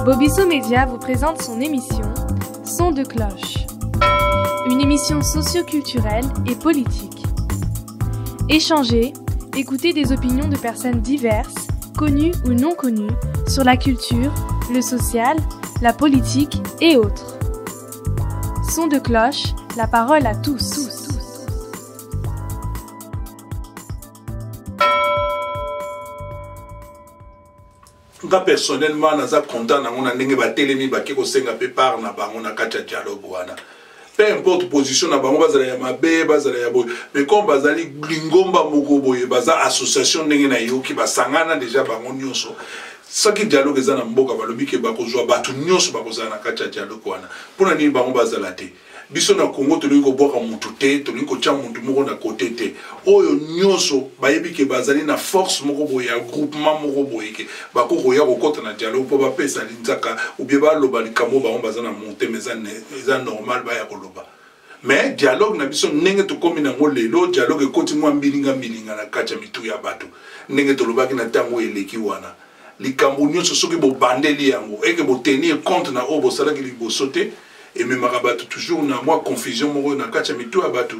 Bobisso Média vous présente son émission Son de cloche. Une émission socio-culturelle et politique. Échanger, écouter des opinions de personnes diverses, connues ou non connues, sur la culture, le social, la politique et autres. Son de cloche, la parole à tous. Nga personnellement naza content na ngona ndenge batelemi bakeko senga pe par na bango na kati ya dialogue wana. Peu importe position na bango bazala ya mabe bazala ya boy, mais comme bazali lingomba moko boye baza association ndenge na yoki basangana déjà bango nyonso. Saki dialogue eza na mboka balobi ke bakozwa batu nyonso bakozala na kati ya dialogue wana. Pona nini bango bazala te? Biso na Congo tolingi koboka mutu te, tolingi kotia mutu moko na côté te. Oyo nyonso bayebi ke bazali na force moko boye ya groupement moko boye ke bako koya kokota na dialogue po bapesa linzaka ou bien baloba likambo bango bazana monter mais eza normal ba ya koloba. Mais dialogue na biso ndenge tokomi na ngo lelo dialogue ekoti mwa mbilinga na kati ya mitu ya bato. Ndenge tolobaki na tango eleki wana. Likambo nyonso soki bo bandeli yango eke bo tenir compte na obo salaki liboso te. Et même rabattu toujours na moi confusion moko na kacha mitu abatu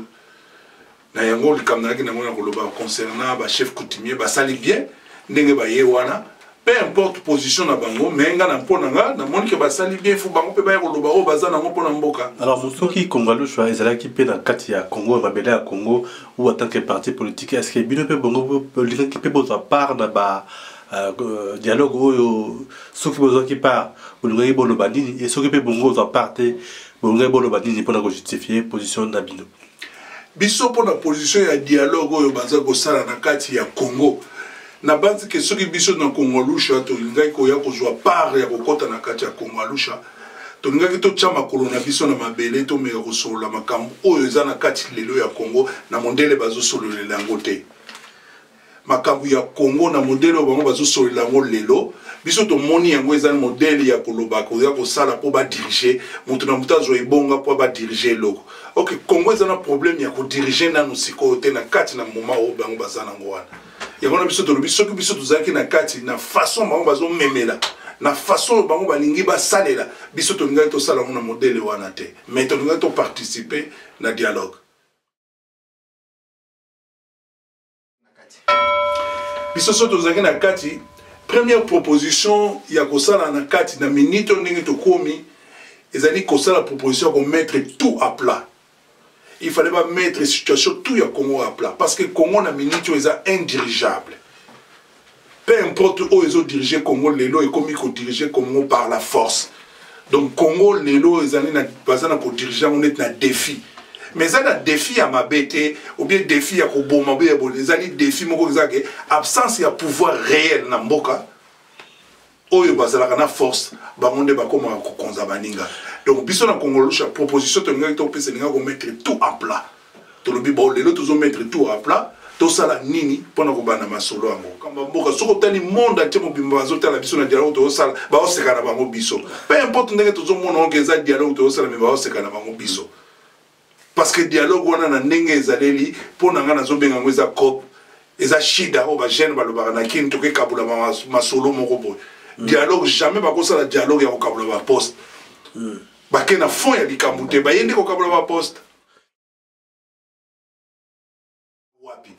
na yango likamna ki na ngona koloba concernant ba chef coutumier ba sali bien ndenge ba ye wana peu importe position na bango menga na mpona nga na moni ke ba sali bien fu bango pe ba ye koloba o baza na ngo mpona mboka. Alors musoki Congolais choix ezalaki pe na kati ya Congo babela ya Congo ou en tant que parti politique est-ce que bino pe bongo politique pe boza part na ba dialogue oyo soki bozo ki part bolungai bolo bandini et soki pe bongo za parte bolungai bolo bandini pour justifier position na bino biso pour la position ya dialogue oyo baza ko sala na kati ya Congo na base que soki biso na Congo lusha to lingai ko ya ko zwa part ya kokota na kati ya Congo lusha to lingai to chama kolona biso na mabele to me ko solola makambo oyo za na kati lelo ya Congo na mondele bazo sololela ngote makambu ya Congo na modèle bango bazo solela ngo lelo biso to moni yango eza modèle ya koloba ko ya ko sala po ba diriger mutu na mutu azo ibonga po ba diriger loko. OK, Congo eza na problème ya ko diriger na nusiko te na kati na moment o bango bazana ngo wana yango na biso to biso ki biso tuzaki na kati na façon bango bazo memela na façon bango balingi ba salela biso to ngai to sala na modèle wana te mais to ngai to participer na dialogue. Biso soto zaki na kati première proposition ya kosala na kati na minute ndenge to komi ezali kosala proposition ko mettre tout à plat. Il fallait pas mettre situation tout ya Congo à plat parce que Congo na minute eza indirigeable. Peu importe où ils ont dirigé Congo lelo et comme ils ont dirigé Congo par la force. Donc Congo lelo ezali na bazana ko diriger on est na défi. Mais ça, un défi à ma bête, ou bien défi à Koboma, les années défi, absence de pouvoir réel dans Mboka, oyo bazala na force, bamonde bakoma konzabaninga. Donc, biso na Congo, la proposition de nous mettre tout à plat. To lobi ba lelo tozo mettre tout à plat. To sala nini pona ko bana masolo yango. Kamba mboka soko tani monde entier mo bimba bazota la biso na dialogue to sala ba oseka na bango biso. Peu importe ndenge tozo mona ngeza dialogue to sala me ba oseka na bango biso. Parce que dialogue wana na ndenge ezaleli pona nga nazobenga ngo eza cop eza shida o ba jeune balobaka na kini to ke kabula masolo moko boy dialogue jamais ba kosala dialogue ya kokabula ba poste ba ke na fond ya likamute ba yende kokabula ba poste wapi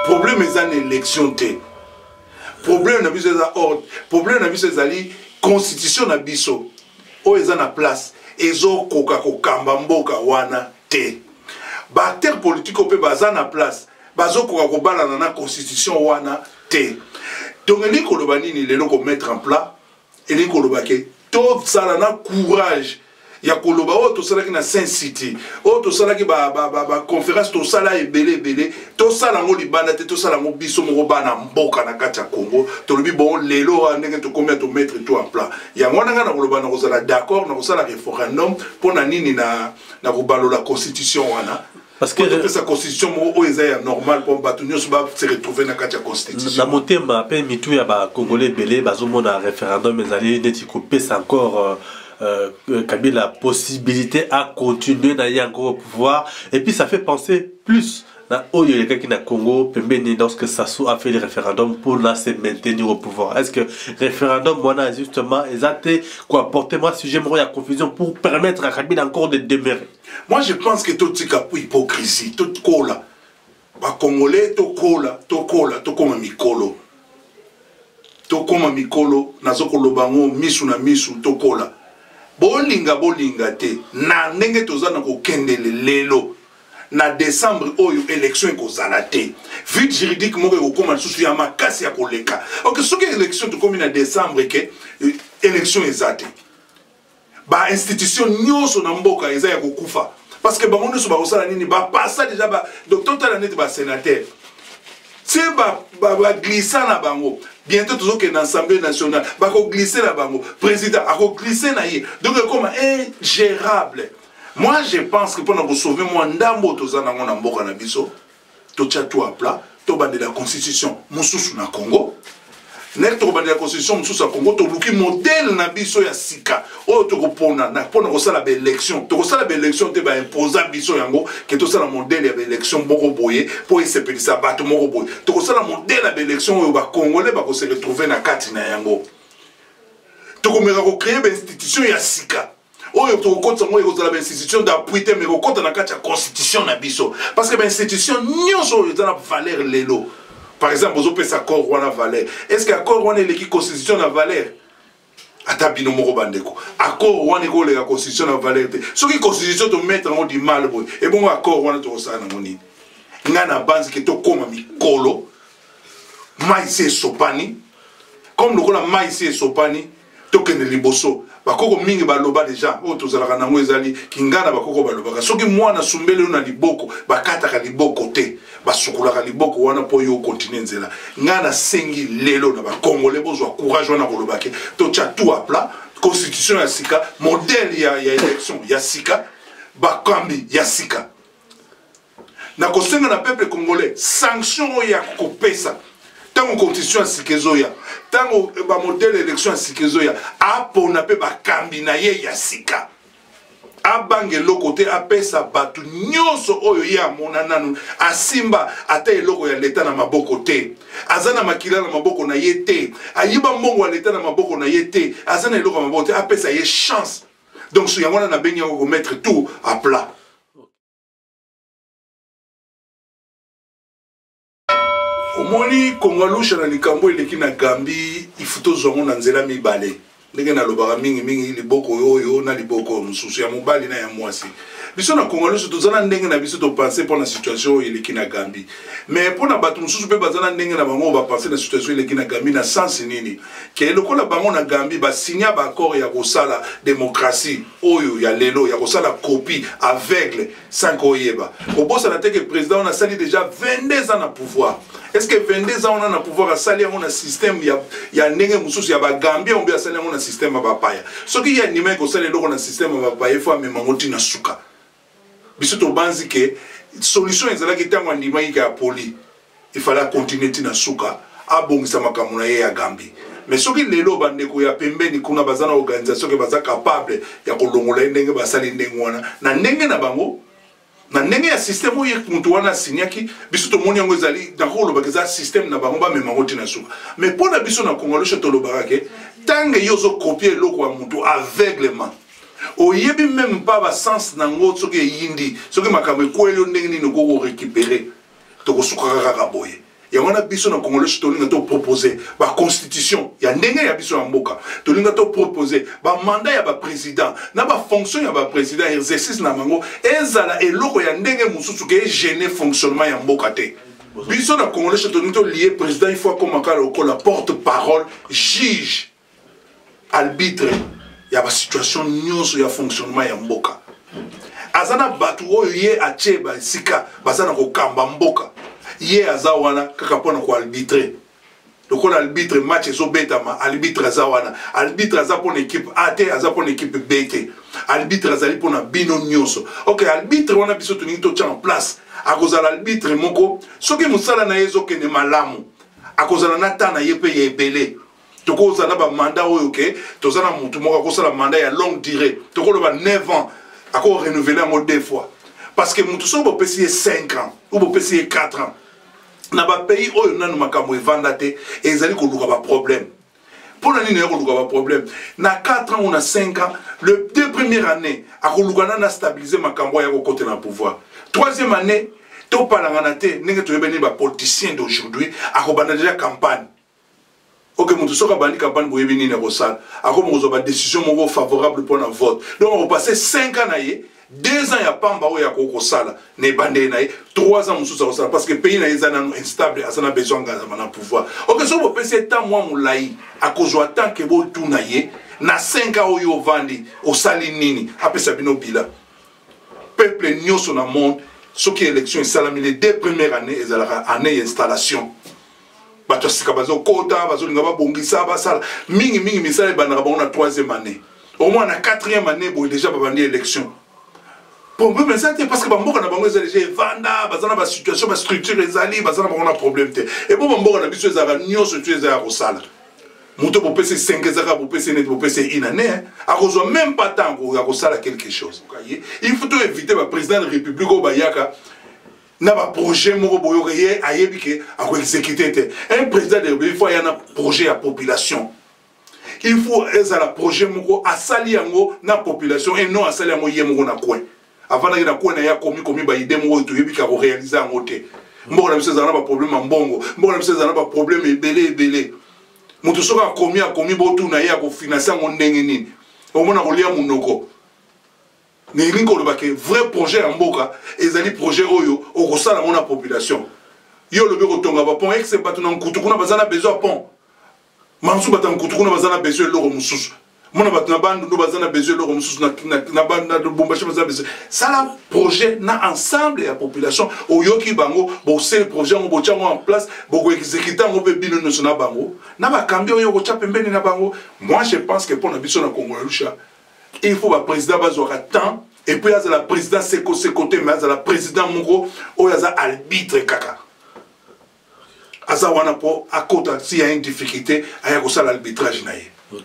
problème eza na élection te problème na biso eza ordre problème na biso ezali constitution na biso o eza na place ezo koka kokamba mboka wana te. Acteurs politiques au baza na place bazo ko bala na constitution wana te. Donc les kolobanini les loko mettre en plat et les kolobake tout ça na courage ya koloba o to sala ki na Saint City o to sala ki ba conférence to sala ebele to sala ngo libanda te to sala ngo biso mo bana mboka na kati ya Congo to lobi bon lelo ndenge to combien to mettre tout en plat ya ngona nga na koloba na ko sala d'accord na ko sala référendum pona nini na ko balola constitution wana. Parce que sa constitution est normale pour se retrouver dans la constitution. La montée m'a appelé mitou ya ba Congolais belé bazomo na référendum mais allez neti couper encore Kabila la possibilité à continuer d'aller encore au pouvoir et puis ça fait penser plus il y a quelqu'un qui na Congo, lorsque Sassou a fait le référendum pour se maintenir au pouvoir. Est-ce que le référendum, voilà, justement, quoi, porter moi sujet, il y a confusion pour permettre à Kabila encore de demeurer? Moi, je pense que tout ce hypocrisie, tout cola, les Congolais, tout cola, comme Mikolo. Tout comme Mikolo, Nazokolo Bango, Misu na Misu, tout cola. Bolinga te, na nenge tozana ko kende lelo. Na décembre oyo élection ekozala te vide juridique moko ekokoma lisusu ya makasi ya koleka. Ok, soki élection tokomi na décembre ke élection eza te, ba institution nyonso na mboka eza ya kokufa parce que bango nyonso bakosala nini bapasa déjà ba docteur tala neti ba sénateur ti baglissa na bango bientôt tozokende na assemblée nationale bakoglisse na bango président akoglisse na ye donc ekoma ingérable. Moi, je pense que pour nous sauver, moi, ndambo tozana ngona mboka na biso, tocha tout à plat, to bande la constitution, mususu na Congo. Nek to bande la constitution mususu na Congo, to luki modèle na biso ya sika. O to kopona na pona ko sala ba élection, to ko sala ba élection te ba imposer biso yango que to sala modèle ya ba élection moko boye pour esepelisa bato moko boye. To ko sala modèle ya ba élection o ba congolais ba ko se retrouver na kati na yango. To ko mera ko créer ba institution ya sika. Oyo to kokota mo ekozala ba institution d'appui te mais kokota na kati ya constitution na biso parce que ba institution nyonso eza na valeur lelo. Par exemple ozo pesa accord wana valeur. Est-ce que accord wana eleki constitution na valeur? Ata bino moko bandeko. Accord wana ko le constitution na valeur te. Soki constitution to mettre en du mal boy. Et bon accord wana to osala na moni. Ngana banzi ke to koma mikolo. Maïse sopani. Comme le kola maïse sopani. Tokende liboso bakoko mingi baloba déjà o tozalaka nango ezali kingana bakoko balobaka soki mwana sumbele na liboko bakataka liboko te basukulaka liboko wana po yo continue nzela ngana sengi lelo na bakongole bozwa courage wana kolobake tocha tout à plat constitution ya sika modèle ya élection ya sika bakambi ya sika na kosenga na peuple congolais sanction ya kopesa tango constitution sikezoya tango ba modèle élection sikezoya apo na pe ba kambi na ye ya sika abange lokote apesa batu nyonso oyo ya mona nanu asimba ata eloko ya leta na maboko te azana makila na maboko na ye te ayiba mbongo ya leta na maboko na ye te azana eloko na maboko te apesa ye chance donc so yango na bengi ko mettre tout à plat. Omoni Kongolusha na likambo eleki na Gambie ifuto zongo na nzela mibale ndenge na lobaka mingi liboko oyo na liboko mususu ya mobali na ya mwasi biso na Kongolusha tozana ndenge na biso to penser pour la situation eleki na Gambie mais pour na bato mususu pe bazana ndenge na bango ba penser na situation eleki na Gambie na sens nini ke eloko na bango na Gambie ba signer ba accord ya kosala démocratie oyo ya lelo ya kosala copie aveugle sans koyeba obosa na teke président on a sali déjà 22 ans na pouvoir. Est-ce que 22 ans on a le pouvoir à salir un système il y a n'engé mususu ya ba Gambie on bien salir un système ba paya ce qui y a nimé ko salir un système ba paya il faut même ngoti na suka biso to banzi ke solution ezala ki tango ndima ya poli il fallait continuer tina suka abongisa makambo na ye ya Gambie mais ce qui lelo bandeko ya pembeni kuna bazana organisation ke baza capable ya kolongola ndenge basali ndenge wana na ndenge na bango na ndenge ya système oyo mutu wana signaki biso to moni yango ezali nakolo bakeza système na bango ba mema ngoti na suka mais pona biso na Congolais to lobaka ke tange yozo copier loko wa mutu aveuglement oyebi même pas ba sens nango soki yindi soki makambo kwelo ndenge nini ko récupérer to ko suka kaka boye ya wana biso na Congolais to linga to proposer ba constitution ya ndenge ya biso ya mboka to linga to proposer ba mandat ya ba président na ba fonction ya ba président exercice na mango ezala eloko ya ndenge mususu ke gêner fonctionnement ya mboka te biso na Congolais to linga to lié président il faut comme la porte-parole juge arbitre ya ba situation nyonso ya fonctionnement ya mboka azana batu oyo ye acheba sika bazana ko kamba mboka ye azawana kaka pona ko arbitrer lokola arbitre match ezo betama arbitre azawana arbitre aza pona équipe ate aza pona équipe bete arbitre azali pona bino nyonso ok arbitre wana biso tuningi to tcha en place akozala arbitre moko soki musala na yezo kene malamu akozala na tana yepe ye ebele tokozala ba mandat oyo ke tozana mutu moko akozala mandat ya longue durée tokoloba 9 ans ako renouveler en 2 fois parce que mutu so bo pesi 5 ans ou bo pesi 4 ans na ba pays oyo nanu makambo evanda te ezali ko luka ba problème pour la nini ko luka ba problème na 4 ans ou na 5 ans le 2 premières années a ko luka na stabiliser makambo ya ko côté na pouvoir 3e année to palangana te ndenge to yebeni ba politiciens d'aujourd'hui a ko banda déjà campagne. Ok, mutu soka bandi campagne bo yebeni na ko sala a ko mo ba décision mo favorable pour un vote donc on va passer 5 ans na ye 2 ans ya pamba oya ko sala ne bande na ye 3 ans mususa ko sala parce que pays na ezana instable asana besoin ngazama na pouvoir. Ok, so bo pese temps moi moulai a ko zo tant que bo tout na ye na 5 ans oyo vandi o sali nini apesa bino bila peuple nyoso na monde ce qui est élection et salami les 2 premières années et la année installation bato sika bazo kota bazo linga ba bongisa ba sala mingi misala banaka ba na 3e année au moins na 4e année bo déjà ba bandi élection pour me ça parce que bamboka na bango déjà vanda bazana ba situation ba structure ezali bazana ba na problème te et bon bamboka na biso ezaka nyoso tu ezaka ko sala muto bo pese 5 ezaka bo pese net bo pese une année a rezo même pas temps ko sala quelque chose il faut éviter ba président de la république au bayaka na ba projet moko boyo ye ayebi ke a ko exécuter un président de la république il faut y a un projet à population. Il faut ezala projet moko asali yango na population et non asali yango ye moko na coin avant na na coin na ya komi ba idée moko to yebi ka ko réaliser en côté mboko na biso zana ba problème mbongo mboko na biso zana ba problème ebele mutu soka komi botu na ya ko financer ngo ndenge nini omona ko lia munoko ni ringo lo bake vrai projet en mboka ezali projet oyo okosala mona population yo lo beko tonga ba pont ex batu na nkutu kuna bazana besoin pont mansu bata nkutu kuna bazana besoin loro mususu mona batu na bandu no bazana besoin loro mususu na banda de bombache bazana besoin sala projet na ensemble ya population oyoki bango bo c'est projet ngo bochango en place bo exécuter ngo be bino na bango na ba cambio yo ko chapembeni na bango. Moi je pense que pour na biso na Congo Lusha il faut le président bazora temps et puis il y a la président seko côté mais il y a la président Moko ou il y a arbitre kaka asa wana po à côté s'il y a une difficulté il y a que ça l'arbitrage naie. OK.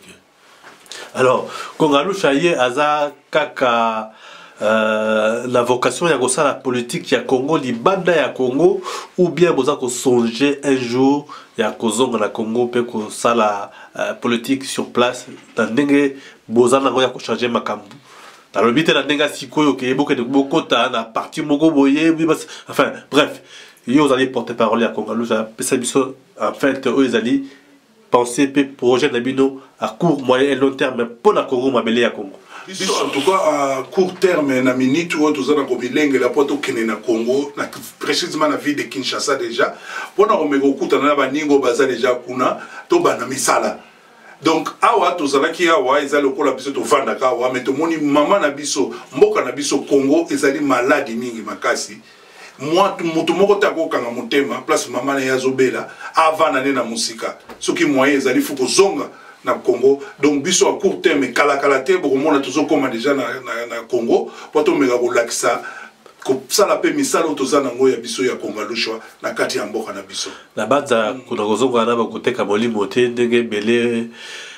Alors Congo Lusha yé asa kaka la vocation ya ko ça la politique ya Congo libanda ya Congo ou bien boza ko songer un jour ya ko zonga na Congo pe ko ça la politique sur place dans ndenge boza na ya ko changer makambu dans le but la ndenge sikoyo ke boke de bokota na parti moko boye enfin bref yo vous allez porter parole à Congo Lusha pesa biso en fait eux ils allaient penser pe projet na bino à court moyen et long terme pour la Congo mabele ya Congo. En tout cas, à court terme, na minute où tous les Kobilingue, la porte au Kenya Congo, précisément la ville de Kinshasa déjà, pour nous remettre au na baningo baza déjà kuna, to banamisala. Donc, awa tous les qui awa, ils allaient au la biso to vanda kawa, mais to moni maman na biso, mboka na biso Congo, ils allaient malade mingi makasi. Moi, mutu moko tako kanga mutema, place maman na yazobela, avant na na musika. Ce qui moyen ils allaient fuko zonga. Na Congo donc biso à court terme kala te beaucoup monde toujours comme déjà na Congo pour to mega ko lakisa ko sala pe misalo to zana ngo ya biso ya Congo Lusha na kati ya mboka na biso la baza kuna kozonga na ba koteka molimo te ndenge belé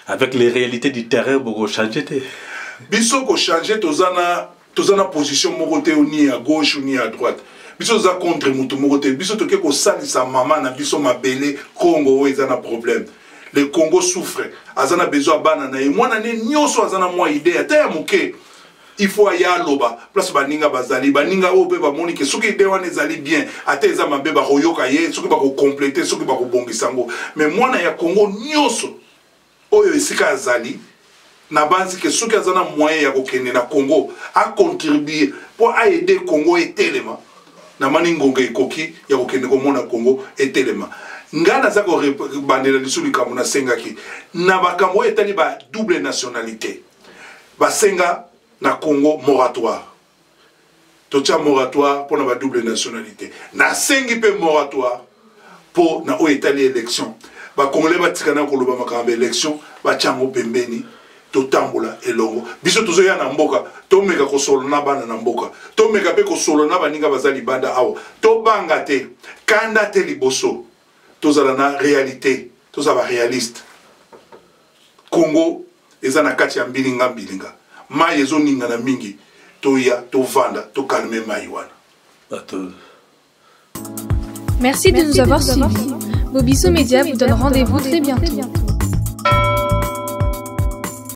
avec les réalités du terrain beaucoup changer te biso ko changer to zana position moko te ni à gauche ni à droite biso za contre mutu moko te biso to ke ko salisa mama na biso mabele Congo ezana problème. Le Congo souffre. Azana besoin banana et moi nané nyoso azana moi idée ata muke. Il faut ya loba place baninga bazali baninga obe ba monike soki idée wana ezali bien ata eza mabe ba royoka ye soki ba ko compléter soki ba ko bongisango mais moi na ya Congo nyoso oyo esika azali na banzi que soki azana moyen ya ko kende na Congo a contribuer pour aider Congo et telema na maningonga ekoki ya ko kende ko mona Congo et telema. Ngana zako bandela lisuli kamuna senga ki na bakambo etali ba double nationalité ba senga na Congo moratoire tocha moratoire pour na ba double nationalité na sengi pe moratoire pour na o etali élection ba congolais batikana ko loba makambo élection ba chango pembeni to tambola elongo biso tozo ya na mboka to meka ko solo na bana na mboka to meka pe ko solo na baninga bazali banda awa to banga te kanda te liboso. Tous la réalité, tous les réalistes. Congo, ils ont na kati ya mbilinga. Ma yezo ninga na mingi. toya tovanda tokalme mai wana. Merci de nous avoir suivis. Bobisso Média vous donne rendez-vous très bientôt.